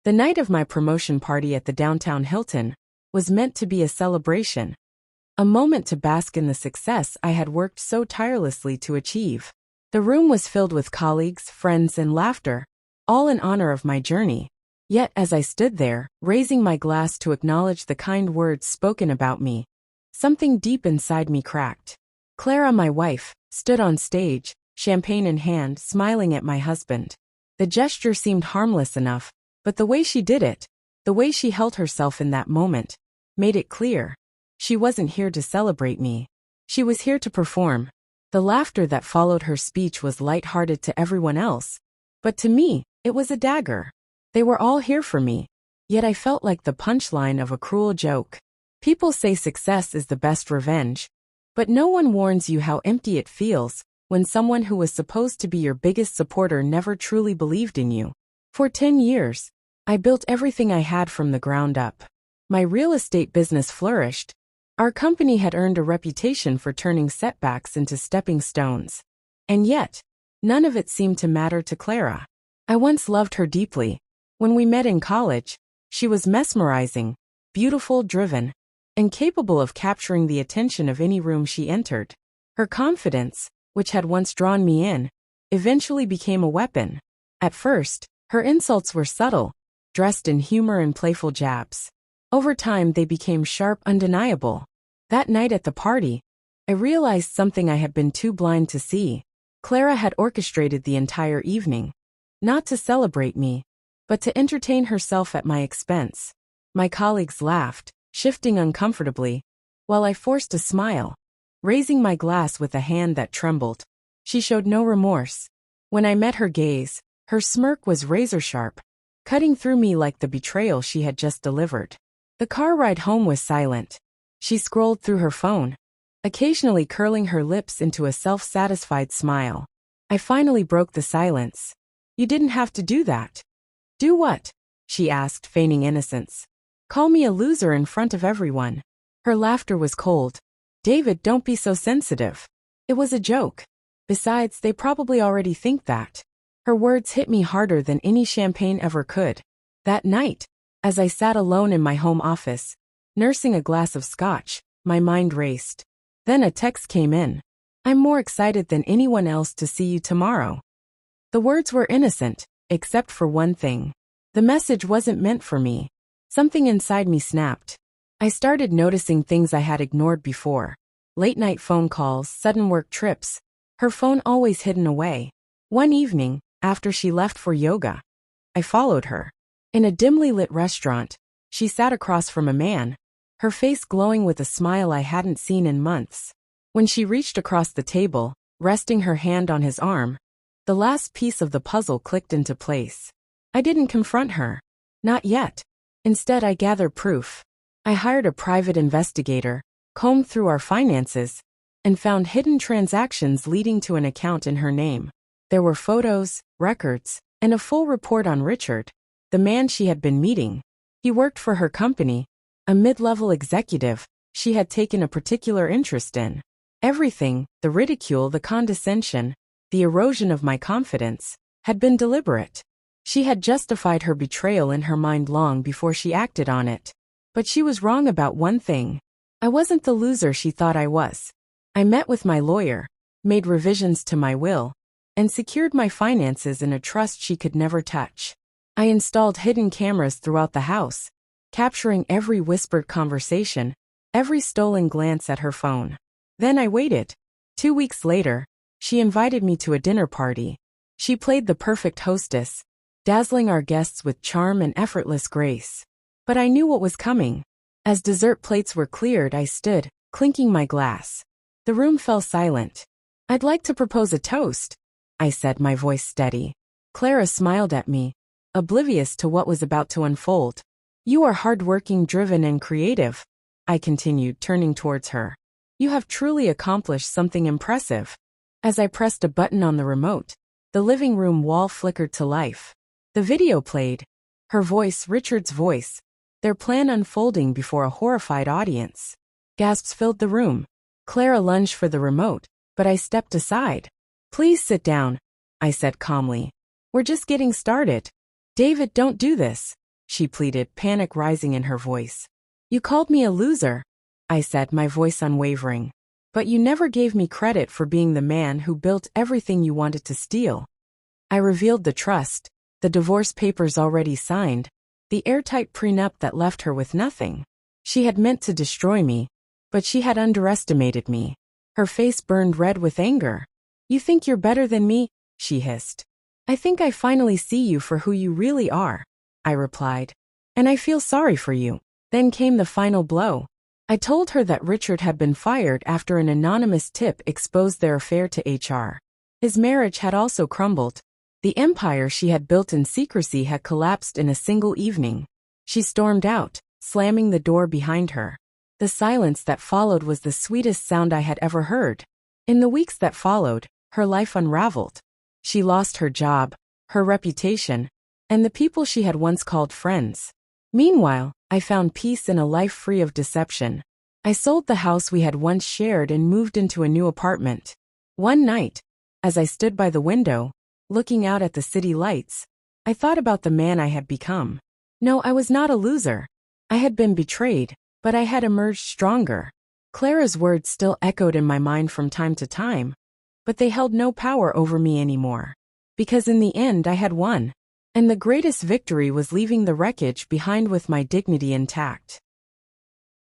The night of my promotion party at the downtown Hilton was meant to be a celebration, a moment to bask in the success I had worked so tirelessly to achieve. The room was filled with colleagues, friends, and laughter, all in honor of my journey. Yet as I stood there, raising my glass to acknowledge the kind words spoken about me, something deep inside me cracked. Clara, my wife, stood on stage, champagne in hand, smiling at my husband. The gesture seemed harmless enough, but the way she did it, the way she held herself in that moment, made it clear. She wasn't here to celebrate me. She was here to perform. The laughter that followed her speech was light-hearted to everyone else, but to me, it was a dagger. They were all here for me, yet I felt like the punchline of a cruel joke. People say success is the best revenge, but no one warns you how empty it feels when someone who was supposed to be your biggest supporter never truly believed in you. For 10 years, I built everything I had from the ground up. My real estate business flourished. Our company had earned a reputation for turning setbacks into stepping stones. And yet, none of it seemed to matter to Clara. I once loved her deeply. When we met in college, she was mesmerizing, beautiful, driven, and capable of capturing the attention of any room she entered. Her confidence, which had once drawn me in, eventually became a weapon. At first, her insults were subtle, dressed in humor and playful jabs. Over time they became sharp, undeniable. That night at the party, I realized something I had been too blind to see. Clara had orchestrated the entire evening, not to celebrate me, but to entertain herself at my expense. My colleagues laughed, shifting uncomfortably, while I forced a smile, raising my glass with a hand that trembled. She showed no remorse. When I met her gaze, her smirk was razor-sharp, cutting through me like the betrayal she had just delivered. The car ride home was silent. She scrolled through her phone, occasionally curling her lips into a self-satisfied smile. I finally broke the silence. "You didn't have to do that." "Do what?" she asked, feigning innocence. "Call me a loser in front of everyone." Her laughter was cold. "David, don't be so sensitive. It was a joke. Besides, they probably already think that." Her words hit me harder than any champagne ever could. That night, as I sat alone in my home office, nursing a glass of scotch, my mind raced. Then a text came in. "I'm more excited than anyone else to see you tomorrow." The words were innocent, except for one thing. The message wasn't meant for me. Something inside me snapped. I started noticing things I had ignored before. Late-night phone calls, sudden work trips. Her phone always hidden away. One evening, after she left for yoga, I followed her. In a dimly lit restaurant, she sat across from a man, her face glowing with a smile I hadn't seen in months. When she reached across the table, resting her hand on his arm, the last piece of the puzzle clicked into place. I didn't confront her. Not yet. Instead, I gathered proof. I hired a private investigator, combed through our finances, and found hidden transactions leading to an account in her name. There were photos, records, and a full report on Richard, the man she had been meeting. He worked for her company, a mid-level executive she had taken a particular interest in. Everything, the ridicule, the condescension, the erosion of my confidence, had been deliberate. She had justified her betrayal in her mind long before she acted on it. But she was wrong about one thing. I wasn't the loser she thought I was. I met with my lawyer, made revisions to my will, and secured my finances in a trust she could never touch. I installed hidden cameras throughout the house, capturing every whispered conversation, every stolen glance at her phone. Then I waited. 2 weeks later, she invited me to a dinner party. She played the perfect hostess, dazzling our guests with charm and effortless grace. But I knew what was coming. As dessert plates were cleared, I stood, clinking my glass. The room fell silent. "I'd like to propose a toast," I said, my voice steady. Clara smiled at me, oblivious to what was about to unfold. "You are hardworking, driven, and creative," I continued, turning towards her. "You have truly accomplished something impressive." As I pressed a button on the remote, the living room wall flickered to life. The video played. Her voice, Richard's voice, their plan unfolding before a horrified audience. Gasps filled the room. Clara lunged for the remote, but I stepped aside. "Please sit down," I said calmly. "We're just getting started." "David, don't do this." she pleaded, panic rising in her voice. You called me a loser, I said, my voice unwavering. But you never gave me credit for being the man who built everything you wanted to steal. I revealed the trust, the divorce papers already signed, the airtight prenup that left her with nothing. She had meant to destroy me, but she had underestimated me. Her face burned red with anger. You think you're better than me? She hissed. I think I finally see you for who you really are, I replied. And I feel sorry for you. Then came the final blow. I told her that Richard had been fired after an anonymous tip exposed their affair to HR. His marriage had also crumbled. The empire she had built in secrecy had collapsed in a single evening. She stormed out, slamming the door behind her. The silence that followed was the sweetest sound I had ever heard. In the weeks that followed, her life unraveled. She lost her job, her reputation, and the people she had once called friends. Meanwhile, I found peace in a life free of deception. I sold the house we had once shared and moved into a new apartment. One night, as I stood by the window, looking out at the city lights, I thought about the man I had become. No, I was not a loser. I had been betrayed, but I had emerged stronger. Clara's words still echoed in my mind from time to time, but they held no power over me anymore. Because in the end I had won. And the greatest victory was leaving the wreckage behind with my dignity intact.